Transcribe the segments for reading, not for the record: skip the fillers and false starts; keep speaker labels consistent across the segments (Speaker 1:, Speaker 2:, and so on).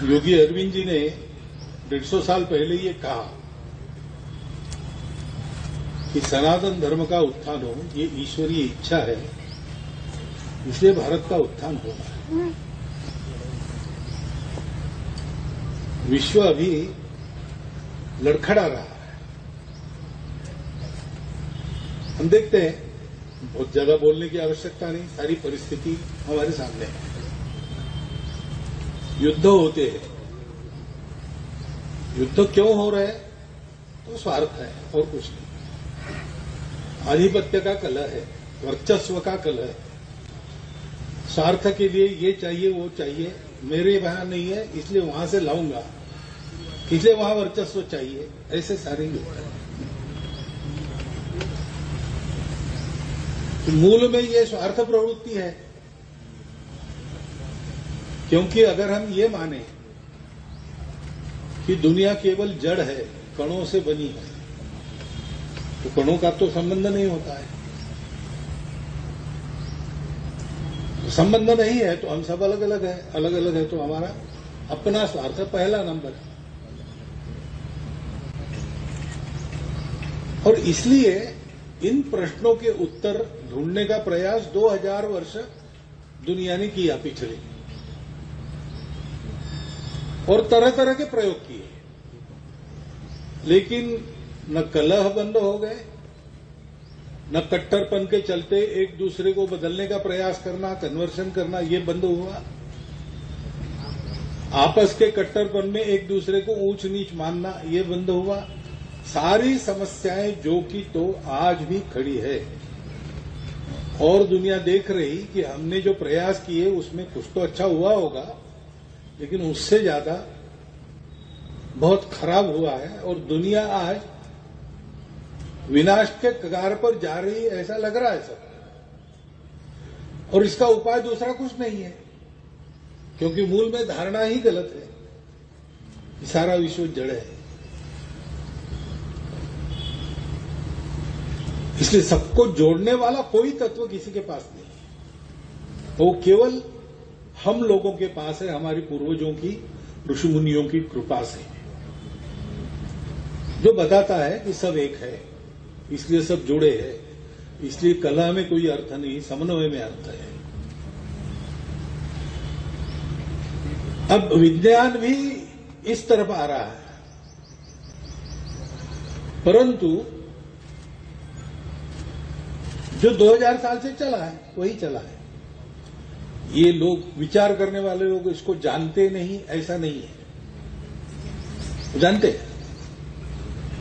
Speaker 1: योगी अरविंद जी ने 150 साल पहले ये कहा कि सनातन धर्म का उत्थान हो, ये ईश्वरीय इच्छा है, इसलिए भारत का उत्थान हो रहा है। विश्व अभी लड़खड़ा रहा है। हम देखते हैं, बहुत ज्यादा बोलने की आवश्यकता नहीं, सारी परिस्थिति हमारे सामने है। युद्ध होते हैं। युद्ध क्यों हो रहे हैं? तो स्वार्थ है और कुछ नहीं। आधिपत्य का कलह है, वर्चस्व का कलह है। स्वार्थ के लिए ये चाहिए वो चाहिए, मेरे वहां नहीं है इसलिए वहां से लाऊंगा, इसलिए वहां वर्चस्व चाहिए, ऐसे सारे युद्ध हैं। तो मूल में ये स्वार्थ प्रवृत्ति है। क्योंकि अगर हम ये माने कि दुनिया केवल जड़ है, कणों से बनी है, तो कणों का तो संबंध नहीं होता है। तो संबंध नहीं है तो हम सब अलग अलग है, अलग अलग है तो हमारा अपना स्वार्थ पहला नंबर है। और इसलिए इन प्रश्नों के उत्तर ढूंढने का प्रयास 2000 वर्ष दुनिया ने किया पिछले, और तरह तरह के प्रयोग किए, लेकिन न कलह बंद हो गए, न कट्टरपन के चलते एक दूसरे को बदलने का प्रयास करना, कन्वर्शन करना, ये बंद हुआ। आपस के कट्टरपन में एक दूसरे को ऊंच नीच मानना, ये बंद हुआ। सारी समस्याएं जो कि तो आज भी खड़ी है, और दुनिया देख रही कि हमने जो प्रयास किए उसमें कुछ तो अच्छा हुआ होगा, लेकिन उससे ज्यादा बहुत खराब हुआ है। और दुनिया आज विनाश के कगार पर जा रही है, ऐसा लग रहा है सब। और इसका उपाय दूसरा कुछ नहीं है, क्योंकि मूल में धारणा ही गलत है कि सारा विश्व जड़ है। इसलिए सबको जोड़ने वाला कोई तत्व किसी के पास नहीं है, वो केवल हम लोगों के पास है, हमारी पूर्वजों की, ऋषि मुनियों की कृपा से, जो बताता है कि सब एक है, इसलिए सब जुड़े हैं, इसलिए कला में कोई अर्थ नहीं, समन्वय में अर्थ है। अब विज्ञान भी इस तरफ आ रहा है, परंतु जो 2000 साल से चला है वही चला है। ये लोग, विचार करने वाले लोग इसको जानते नहीं, ऐसा नहीं है। जानते हैं,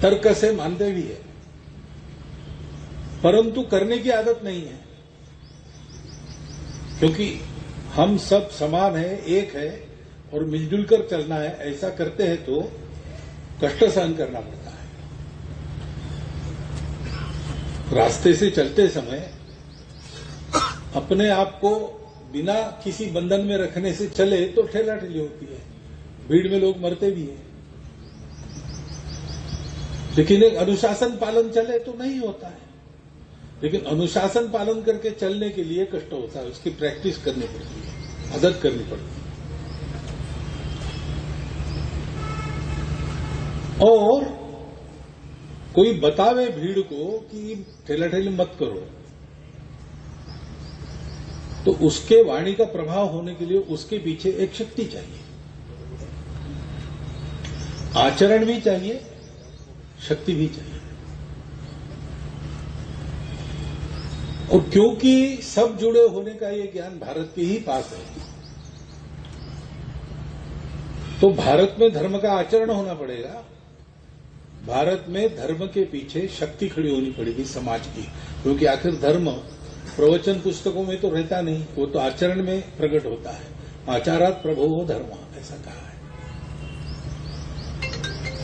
Speaker 1: तर्क से मानते भी है, परंतु करने की आदत नहीं है। क्योंकि हम सब समान है, एक है, और मिलजुल कर चलना है। ऐसा करते हैं तो कष्ट सहन करना पड़ता है। रास्ते से चलते समय अपने आप को बिना किसी बंधन में रखने से चले तो ठेला ठेली होती है, भीड़ में लोग मरते भी हैं। लेकिन एक अनुशासन पालन चले तो नहीं होता है। लेकिन अनुशासन पालन करके चलने के लिए कष्ट होता है, उसकी प्रैक्टिस करनी पड़ती है, आदत करनी पड़ती है। और कोई बतावे भीड़ को कि ठेला ठेली मत करो, तो उसके वाणी का प्रभाव होने के लिए उसके पीछे एक शक्ति चाहिए, आचरण भी चाहिए, शक्ति भी चाहिए। और क्योंकि सब जुड़े होने का ये ज्ञान भारत के ही पास है, तो भारत में धर्म का आचरण होना पड़ेगा। भारत में धर्म के पीछे शक्ति खड़ी होनी पड़ेगी समाज की, क्योंकि आखिर धर्म प्रवचन पुस्तकों में तो रहता नहीं, वो तो आचरण में प्रकट होता है। आचारात प्रभो धर्म, ऐसा कहा है।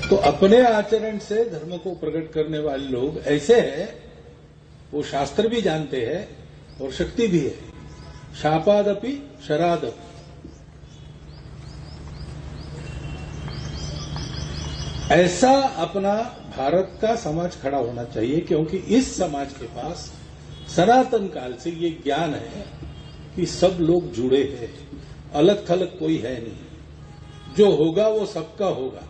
Speaker 1: तो अपने आचरण से धर्म को प्रकट करने वाले लोग ऐसे हैं, वो शास्त्र भी जानते हैं और शक्ति भी है। शापादपि शरादपि, ऐसा अपना भारत का समाज खड़ा होना चाहिए, क्योंकि इस समाज के पास सनातन काल से ये ज्ञान है कि सब लोग जुड़े हैं, अलग थलग कोई है नहीं। जो होगा वो सबका होगा।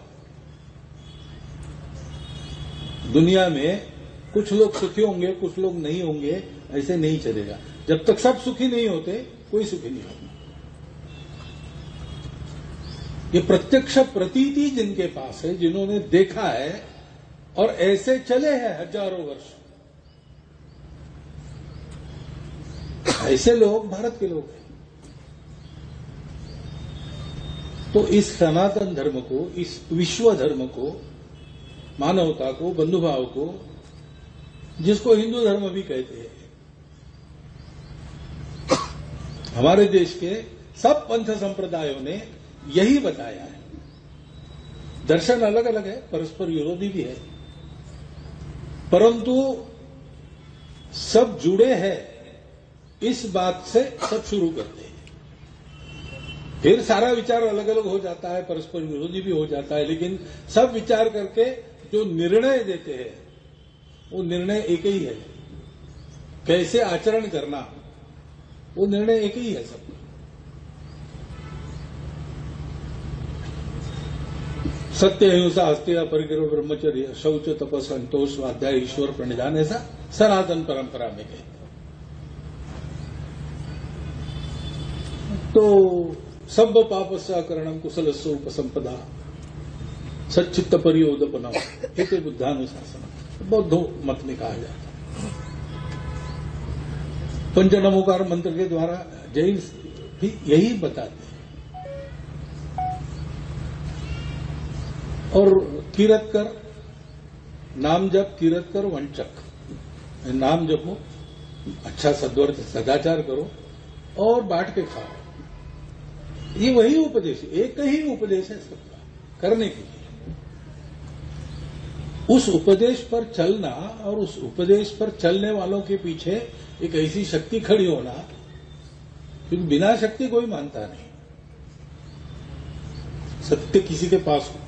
Speaker 1: दुनिया में कुछ लोग सुखी होंगे, कुछ लोग नहीं होंगे, ऐसे नहीं चलेगा। जब तक सब सुखी नहीं होते, कोई सुखी नहीं होगा। ये प्रत्यक्ष प्रतीति जिनके पास है, जिन्होंने देखा है और ऐसे चले हैं हजारों वर्ष, ऐसे लोग भारत के लोग हैं। तो इस सनातन धर्म को, इस विश्व धर्म को, मानवता को, बंधुभाव को, जिसको हिंदू धर्म भी कहते हैं, हमारे देश के सब पंथ संप्रदायों ने यही बताया है। दर्शन अलग अलग है, परस्पर विरोधी भी है, परंतु सब जुड़े हैं। इस बात से सब शुरू करते हैं। फिर सारा विचार अलग अलग हो जाता है, परस्पर विरोधी भी हो जाता है, लेकिन सब विचार करके जो निर्णय देते हैं वो निर्णय एक ही है। कैसे आचरण करना, वो निर्णय एक ही है सबका। सत्य, अहिंसा, अस्तेय, परिग्रह, ब्रह्मचर्य, शौच, तपस, संतोष, स्वाध्याय, ईश्वर प्रणिधान, ऐसा सनातन परंपरा में है। तो सब पापस्याकरणम कुशलस्य उपसंपदा सच्चित्त परियोदपनम एते बुद्धानुशासन, बौद्ध मत में कहा जाता है। पंच नमोकार मंत्र के द्वारा जैन भी यही बताते हैं। और कीरत कर, नाम जप, कीरत कर, वंचक, नाम जपो, अच्छा सद्वर्थ सदाचार करो और बांट के खाओ। ये वही उपदेश, एक ही उपदेश है सबका करने के लिए। उस उपदेश पर चलना और उस उपदेश पर चलने वालों के पीछे एक ऐसी शक्ति खड़ी होना, क्योंकि बिना शक्ति कोई मानता नहीं। सत्य किसी के पास हो।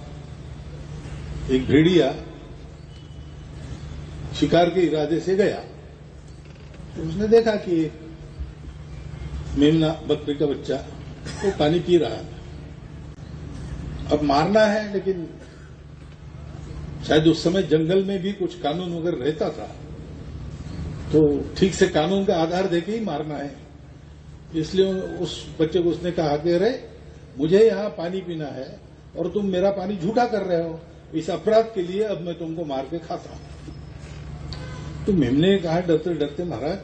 Speaker 1: एक भेड़िया शिकार के इरादे से गया, तो उसने देखा कि मेमना बकरी का बच्चा वो पानी पी रहा था। अब मारना है, लेकिन शायद उस समय जंगल में भी कुछ कानून वगैरह रहता था, तो ठीक से कानून का आधार देके ही मारना है। इसलिए उस बच्चे को उसने कहा कि अरे मुझे यहां पानी पीना है और तुम मेरा पानी झूठा कर रहे हो, इस अपराध के लिए अब मैं तुमको मार के खाता हूं। तो मेमने ने कहा डरते डरते, महाराज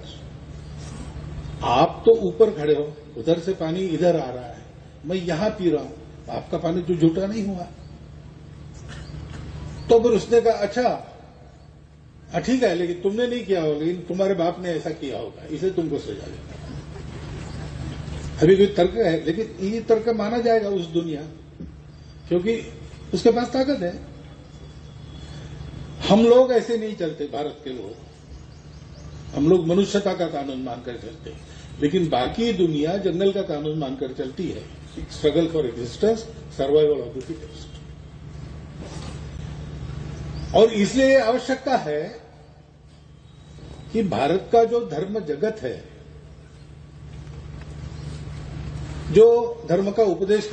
Speaker 1: आप तो ऊपर खड़े हो, उधर से पानी इधर आ रहा है, मैं यहां पी रहा हूं, आपका पानी तो झूठा नहीं हुआ। तो फिर उसने कहा अच्छा ठीक है, लेकिन तुमने नहीं किया होगा, लेकिन तुम्हारे बाप ने ऐसा किया होगा, इसे तुमको सजा देगा। अभी कोई तर्क है, लेकिन ये तर्क माना जाएगा उस दुनिया, क्योंकि उसके पास ताकत है। हम लोग ऐसे नहीं चलते, भारत के लोग, हम लोग मनुष्यता का कानून मानकर चलते, लेकिन बाकी दुनिया जंगल का कानून मानकर चलती है। Struggle for existence, survival of the fittest. और इसलिए आवश्यकता है कि भारत का जो धर्म जगत है, जो धर्म का उपदेश